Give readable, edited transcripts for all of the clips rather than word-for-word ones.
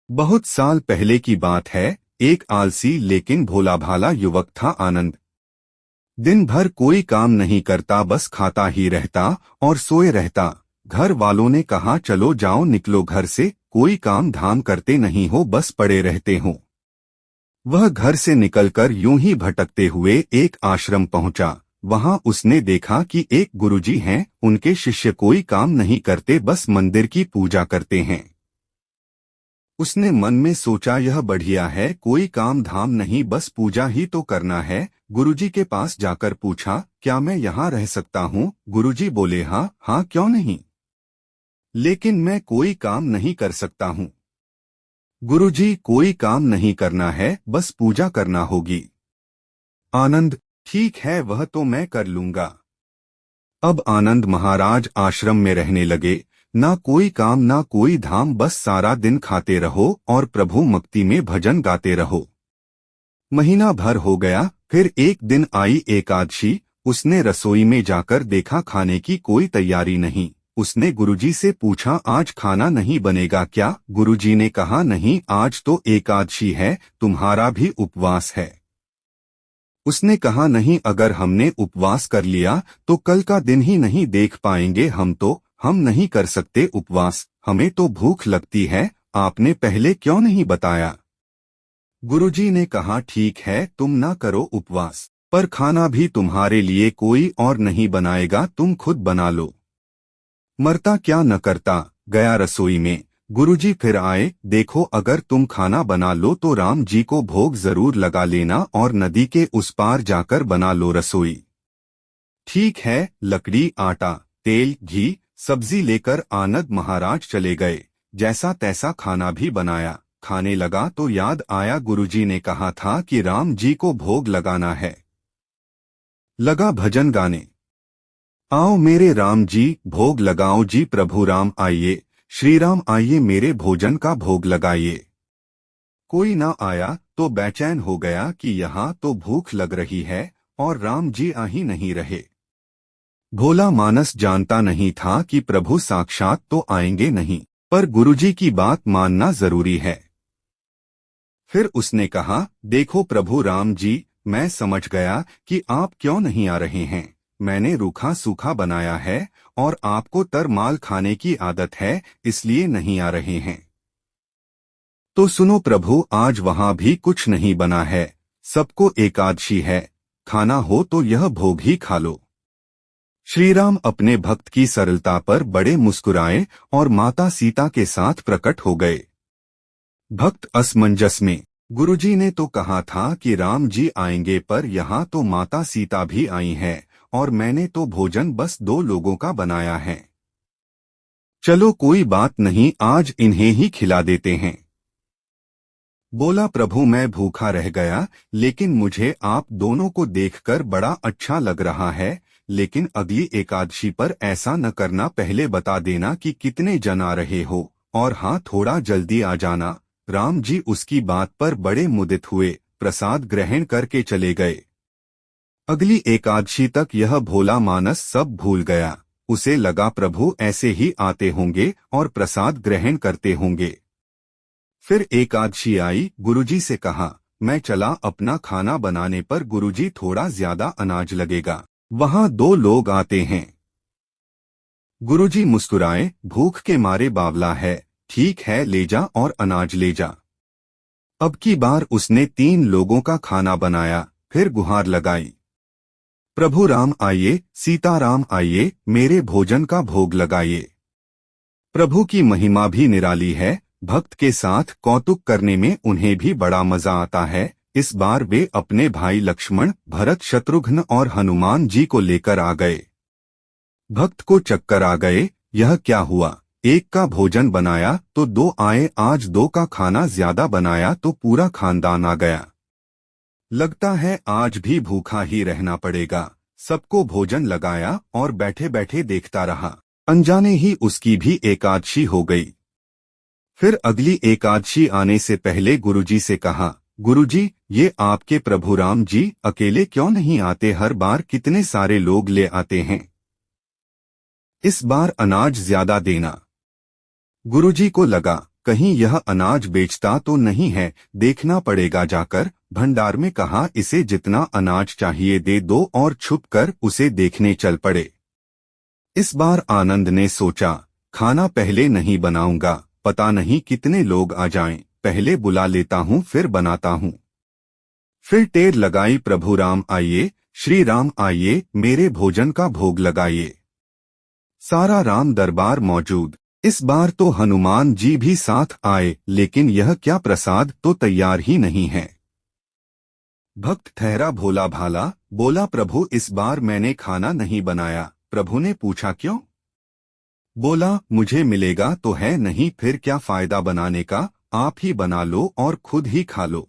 बहुत साल पहले की बात है। एक आलसी लेकिन भोला भाला युवक था आनंद। दिन भर कोई काम नहीं करता, बस खाता ही रहता और सोए रहता। घर वालों ने कहा, चलो जाओ निकलो घर से, कोई काम धाम करते नहीं हो, बस पड़े रहते हो। वह घर से निकलकर यूं ही भटकते हुए एक आश्रम पहुंचा। वहां उसने देखा कि एक गुरुजी हैं, उनके शिष्य कोई काम नहीं करते, बस मंदिर की पूजा करते हैं। उसने मन में सोचा, यह बढ़िया है, कोई काम धाम नहीं, बस पूजा ही तो करना है। गुरुजी के पास जाकर पूछा, क्या मैं यहाँ रह सकता हूँ? गुरुजी बोले, हाँ हाँ, क्यों नहीं, लेकिन मैं कोई काम नहीं कर सकता हूँ। गुरुजी, कोई काम नहीं करना है, बस पूजा करना होगी। आनंद, ठीक है, वह तो मैं कर लूंगा। अब आनंद महाराज आश्रम में रहने लगे। ना कोई काम ना कोई धाम, बस सारा दिन खाते रहो और प्रभु भक्ति में भजन गाते रहो। महीना भर हो गया। फिर एक दिन आई एकादशी। उसने रसोई में जाकर देखा, खाने की कोई तैयारी नहीं। उसने गुरुजी से पूछा, आज खाना नहीं बनेगा क्या? गुरुजी ने कहा, नहीं, आज तो एकादशी है, तुम्हारा भी उपवास है। उसने कहा, नहीं, अगर हमने उपवास कर लिया तो कल का दिन ही नहीं देख पाएंगे हम नहीं कर सकते उपवास, हमें तो भूख लगती है, आपने पहले क्यों नहीं बताया? गुरुजी ने कहा, ठीक है, तुम ना करो उपवास, पर खाना भी तुम्हारे लिए कोई और नहीं बनाएगा, तुम खुद बना लो। मरता क्या न करता। गया रसोई में। गुरुजी फिर आए, देखो, अगर तुम खाना बना लो तो राम जी को भोग जरूर लगा लेना और नदी के उस पार जाकर बना लो रसोई। ठीक है। लकड़ी, आटा, तेल, घी, सब्जी लेकर आनंद महाराज चले गए। जैसा तैसा खाना भी बनाया। खाने लगा तो याद आया, गुरुजी ने कहा था कि राम जी को भोग लगाना है। लगा भजन गाने, आओ मेरे राम जी, भोग लगाओ जी, प्रभु राम आइए, श्री राम आइए, मेरे भोजन का भोग लगाइए। कोई ना आया तो बेचैन हो गया कि यहाँ तो भूख लग रही है और राम जी आ ही नहीं रहे। भोला मानस जानता नहीं था कि प्रभु साक्षात तो आएंगे नहीं, पर गुरुजी की बात मानना जरूरी है। फिर उसने कहा, देखो प्रभु राम जी, मैं समझ गया कि आप क्यों नहीं आ रहे हैं। मैंने रूखा सूखा बनाया है और आपको तरमाल खाने की आदत है, इसलिए नहीं आ रहे हैं। तो सुनो प्रभु, आज वहां भी कुछ नहीं बना है, सबको एकादशी है, खाना हो तो यह भोग ही खा लो। श्रीराम अपने भक्त की सरलता पर बड़े मुस्कुराए और माता सीता के साथ प्रकट हो गए। भक्त असमंजस में। गुरुजी ने तो कहा था कि राम जी आएंगे, पर यहाँ तो माता सीता भी आई हैं और मैंने तो भोजन बस 2 लोगों का बनाया है। चलो कोई बात नहीं, आज इन्हें ही खिला देते हैं। बोला, प्रभु मैं भूखा रह गया, लेकिन मुझे आप दोनों को देखकर बड़ा अच्छा लग रहा है, लेकिन अगली एकादशी पर ऐसा न करना, पहले बता देना कि कितने जन आ रहे हो, और हाँ, थोड़ा जल्दी आ जाना। राम जी उसकी बात पर बड़े मुदित हुए, प्रसाद ग्रहण करके चले गए। अगली एकादशी तक यह भोला मानस सब भूल गया। उसे लगा प्रभु ऐसे ही आते होंगे और प्रसाद ग्रहण करते होंगे। फिर एकादशी आई। गुरुजी से कहा, मैं चला अपना खाना बनाने, पर गुरुजी थोड़ा ज्यादा अनाज लगेगा, वहां 2 लोग आते हैं। गुरुजी मुस्कुराए, भूख के मारे बावला है, ठीक है, ले जा और अनाज ले जा। अब की बार उसने 3 लोगों का खाना बनाया, फिर गुहार लगाई, प्रभु राम आइए, सीता राम आइए, मेरे भोजन का भोग लगाइए। प्रभु की महिमा भी निराली है, भक्त के साथ कौतुक करने में उन्हें भी बड़ा मजा आता है। इस बार वे अपने भाई लक्ष्मण, भरत, शत्रुघ्न और हनुमान जी को लेकर आ गए। भक्त को चक्कर आ गए, यह क्या हुआ, एक का भोजन बनाया तो 2 आए, आज 2 का खाना ज्यादा बनाया तो पूरा खानदान आ गया। लगता है आज भी भूखा ही रहना पड़ेगा। सबको भोजन लगाया और बैठे बैठे देखता रहा। अनजाने ही उसकी भी एकादशी हो गई। फिर अगली एकादशी आने से पहले गुरुजी से कहा, गुरुजी, ये आपके प्रभु राम जी अकेले क्यों नहीं आते, हर बार कितने सारे लोग ले आते हैं, इस बार अनाज ज्यादा देना। गुरुजी को लगा कहीं यह अनाज बेचता तो नहीं है, देखना पड़ेगा जाकर। भंडार में कहा, इसे जितना अनाज चाहिए दे दो और छुपकर उसे देखने चल पड़े। इस बार आनंद ने सोचा, खाना पहले नहीं बनाऊंगा, पता नहीं कितने लोग आ जाएं, पहले बुला लेता हूं फिर बनाता हूं। फिर टेर लगाई, प्रभु राम आइए, श्री राम आइए, मेरे भोजन का भोग लगाइए। सारा राम दरबार मौजूद। इस बार तो हनुमान जी भी साथ आए, लेकिन यह क्या प्रसाद तो तैयार ही नहीं है। भक्त ठहरा भोला भाला, बोला, प्रभु इस बार मैंने खाना नहीं बनाया। प्रभु ने पूछा, क्यों? बोला, मुझे मिलेगा तो है नहीं, फिर क्या फायदा बनाने का, आप ही बना लो और खुद ही खा लो।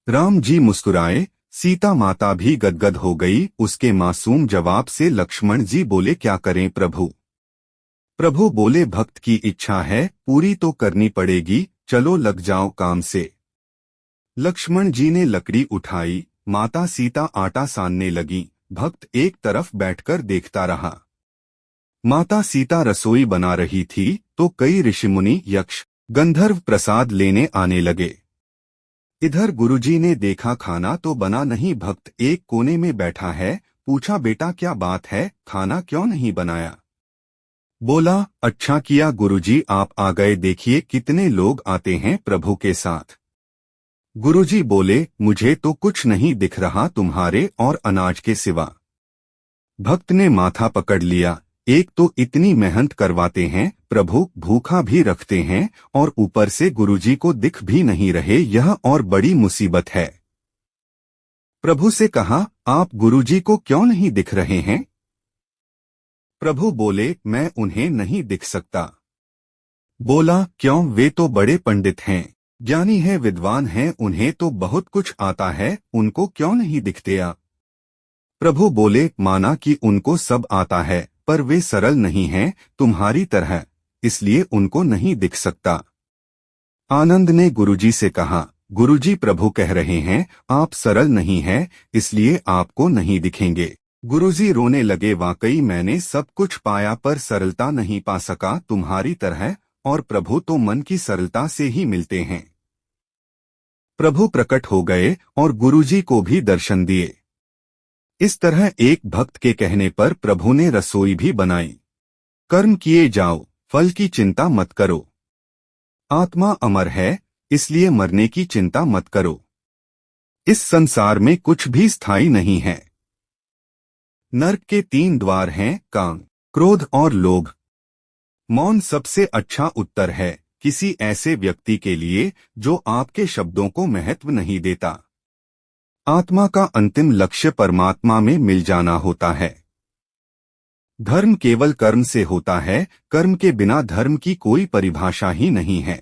राम जी मुस्कुराए, सीता माता भी गदगद हो गई उसके मासूम जवाब से। लक्ष्मण जी बोले, क्या करें प्रभु? प्रभु बोले, भक्त की इच्छा है, पूरी तो करनी पड़ेगी, चलो लग जाओ काम से। लक्ष्मण जी ने लकड़ी उठाई, माता सीता आटा सानने लगी, भक्त एक तरफ बैठकर देखता रहा। माता सीता रसोई बना रही थी तो कई ऋषिमुनि, यक्ष, गंधर्व प्रसाद लेने आने लगे। इधर गुरुजी ने देखा खाना तो बना नहीं, भक्त एक कोने में बैठा है। पूछा, बेटा क्या बात है, खाना क्यों नहीं बनाया? बोला, अच्छा किया गुरुजी आप आ गए, देखिए कितने लोग आते हैं प्रभु के साथ। गुरुजी बोले, मुझे तो कुछ नहीं दिख रहा तुम्हारे और अनाज के सिवा। भक्त ने माथा पकड़ लिया, एक तो इतनी मेहनत करवाते हैं, प्रभु भूखा भी रखते हैं और ऊपर से गुरुजी को दिख भी नहीं रहे, यह और बड़ी मुसीबत है। प्रभु से कहा, आप गुरुजी को क्यों नहीं दिख रहे हैं? प्रभु बोले, मैं उन्हें नहीं दिख सकता। बोला, क्यों? वे तो बड़े पंडित हैं, ज्ञानी हैं, विद्वान हैं, उन्हें तो बहुत कुछ आता है, उनको क्यों नहीं दिखते आप? प्रभु बोले, माना कि उनको सब आता है, पर वे सरल नहीं हैं तुम्हारी तरह, इसलिए उनको नहीं दिख सकता। आनंद ने गुरुजी से कहा, गुरुजी प्रभु कह रहे हैं आप सरल नहीं हैं, इसलिए आपको नहीं दिखेंगे। गुरुजी रोने लगे, वाकई मैंने सब कुछ पाया पर सरलता नहीं पा सका तुम्हारी तरह, और प्रभु तो मन की सरलता से ही मिलते हैं। प्रभु प्रकट हो गए और गुरुजी को भी दर्शन दिए। इस तरह एक भक्त के कहने पर प्रभु ने रसोई भी बनाई। कर्म किए जाओ, फल की चिंता मत करो। आत्मा अमर है, इसलिए मरने की चिंता मत करो। इस संसार में कुछ भी स्थायी नहीं है। नरक के 3 द्वार हैं, काम, क्रोध और लोभ। मौन सबसे अच्छा उत्तर है किसी ऐसे व्यक्ति के लिए जो आपके शब्दों को महत्व नहीं देता। आत्मा का अंतिम लक्ष्य परमात्मा में मिल जाना होता है। धर्म केवल कर्म से होता है, कर्म के बिना धर्म की कोई परिभाषा ही नहीं है।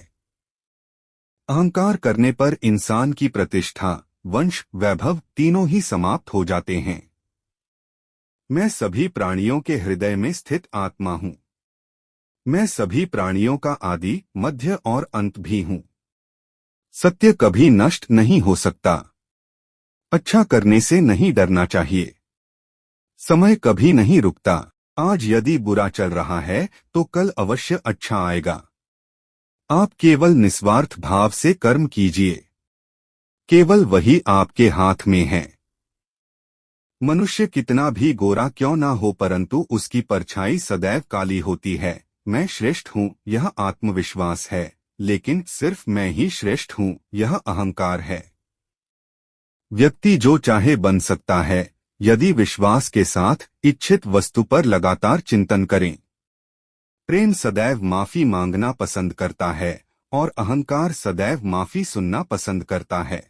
अहंकार करने पर इंसान की प्रतिष्ठा, वंश, वैभव तीनों ही समाप्त हो जाते हैं। मैं सभी प्राणियों के हृदय में स्थित आत्मा हूँ। मैं सभी प्राणियों का आदि, मध्य और अंत भी हूँ। सत्य कभी नष्ट नहीं हो सकता। अच्छा करने से नहीं डरना चाहिए। समय कभी नहीं रुकता। आज यदि बुरा चल रहा है तो कल अवश्य अच्छा आएगा। आप केवल निस्वार्थ भाव से कर्म कीजिए, केवल वही आपके हाथ में है। मनुष्य कितना भी गोरा क्यों ना हो, परंतु उसकी परछाई सदैव काली होती है। मैं श्रेष्ठ हूँ, यह आत्मविश्वास है, लेकिन सिर्फ मैं ही श्रेष्ठ हूँ, यह अहंकार है। व्यक्ति जो चाहे बन सकता है, यदि विश्वास के साथ इच्छित वस्तु पर लगातार चिंतन करें। प्रेम सदैव माफी मांगना पसंद करता है और अहंकार सदैव माफी सुनना पसंद करता है।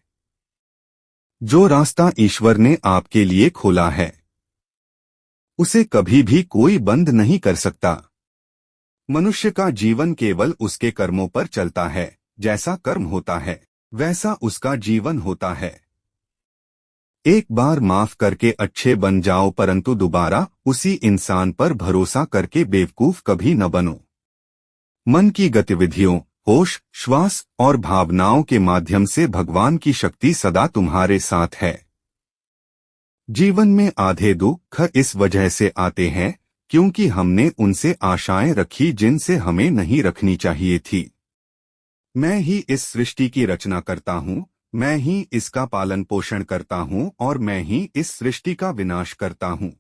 जो रास्ता ईश्वर ने आपके लिए खोला है, उसे कभी भी कोई बंद नहीं कर सकता। मनुष्य का जीवन केवल उसके कर्मों पर चलता है। जैसा कर्म होता है, वैसा उसका जीवन होता है। एक बार माफ करके अच्छे बन जाओ, परंतु दोबारा उसी इंसान पर भरोसा करके बेवकूफ कभी न बनो। मन की गतिविधियों, होश, श्वास और भावनाओं के माध्यम से भगवान की शक्ति सदा तुम्हारे साथ है। जीवन में आधे दुख इस वजह से आते हैं क्योंकि हमने उनसे आशाएं रखी जिनसे हमें नहीं रखनी चाहिए थी। मैं ही इस सृष्टि की रचना करता हूँ, मैं ही इसका पालन पोषण करता हूँ और मैं ही इस सृष्टि का विनाश करता हूँ।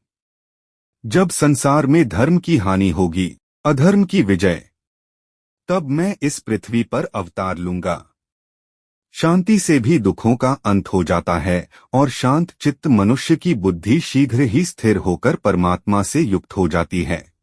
जब संसार में धर्म की हानि होगी, अधर्म की विजय, तब मैं इस पृथ्वी पर अवतार लूंगा। शांति से भी दुखों का अंत हो जाता है और शांत चित्त मनुष्य की बुद्धि शीघ्र ही स्थिर होकर परमात्मा से युक्त हो जाती है।